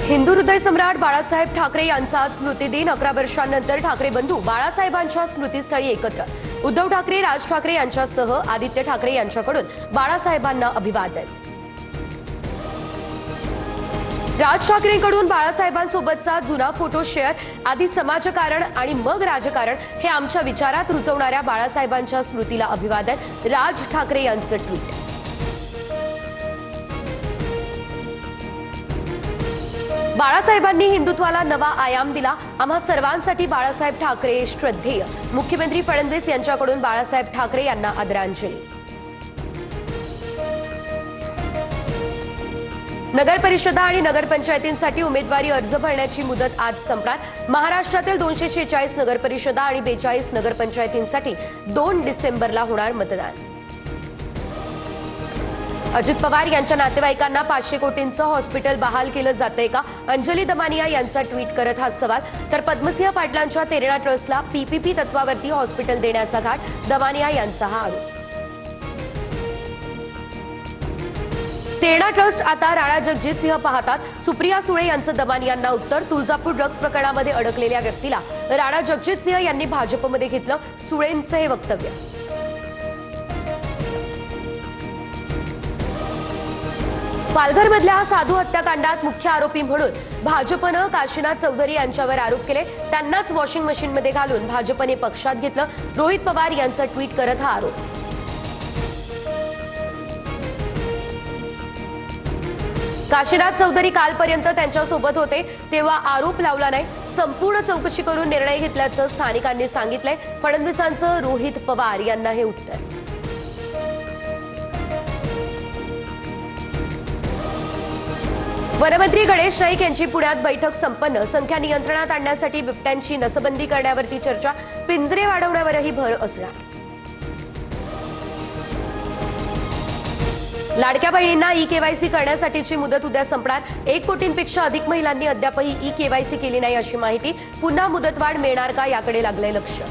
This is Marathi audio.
हिंदू हृदय सम्राट बाळासाहेब ठाकरे यांचा आज स्मृतिदिन। 11 वर्षांनंतर ठाकरे बंधू बाळासाहेबांच्या स्मृतीस्थळी एकत्र। उद्धव ठाकरे, राज ठाकरे यांच्यासह आदित्य ठाकरे यांच्याकडून बाळासाहेबांना अभिवादन। राज ठाकरेंकडून बाळासाहेबांसोबतचा जुना फोटो शेअर। आधी समाजकारण आणि मग राजकारण हे आमच्या विचारात रुजवणाऱ्या बाळासाहेबांच्या स्मृतीला अभिवादन। राज ठाकरे यांचं ट्विट। बाळासाहेबांनी हिंदुत्वाला नवा आयाम दिला। आम्हा सर्वांसाठी बाळासाहेब ठाकरे श्रद्धेय। मुख्यमंत्री फडणवीस यांच्याकडून बाळासाहेब ठाकरे यांना आदरांजली। नगर परिषदा आणि नगरपंचायतींसाठी उमेदवारी अर्ज भरण्याची मुदत आज संपणार। महाराष्ट्रातील 246 नगर परिषदा आणि 42 नगरपंचायतींसाठी 2 डिसेंबरला होणार मतदान। अजित पवार यांच्या नातेवाईकांना 500 कोटींचं हॉस्पिटल बहाल केलं जातंय का? अंजली दमानिया यांचा ट्विट करत हा सवाल। तर पद्मसिंह पाटलांच्या तेरणा ट्रस्टला पीपीपी तत्वावरती हॉस्पिटल देण्याचा घाट, दमानिया यांचा हा आरोप। तेरणा ट्रस्ट आता राणा जगजितसिंह पाहतात। सुप्रिया सुळे यांचं दमानियांना उत्तर। तुळजापूर ड्रग्ज प्रकरणामध्ये अडकलेल्या व्यक्तीला राणा जगजितसिंह यांनी भाजपमध्ये घेतलं, सुळेंचं हे वक्तव्य। पालघरमधल्या साधू हत्याकांडात मुख्य आरोपी म्हणून भाजपनं काशीनाथ चौधरी यांच्यावर आरोप केले। त्यांनाच वॉशिंग मशीनमध्ये घालून भाजपने पक्षात घेतलं, रोहित पवार यांचा ट्विट करत हा आरोप। काशीनाथ चौधरी कालपर्यंत त्यांच्यासोबत होते तेव्हा आरोप लावला नाही। संपूर्ण चौकशी करून निर्णय घेतल्याचं स्थानिकांनी सांगितलंय। फडणवीसांचं रोहित पवार यांना हे उत्तर। वनमंत्री गणेश नाईक यांची पुण्यात बैठक संपन्न। संख्या नियंत्रणात आणण्यासाठी बिबट्यांची नसबंदी करण्यावरती चर्चा, पिंजरे वाढवण्यावरही भर असणार। लाडक्या बहिणींना ई-केवायसी करण्यासाठीची मुदत उद्या संपणार। 1 कोटींपेक्षा अधिक महिलांनी अद्यापही ई-केवायसी केली नाही अशी माहिती। पुन्हा मुदतवाढ मिळणार का याकडे लागलंय लक्ष।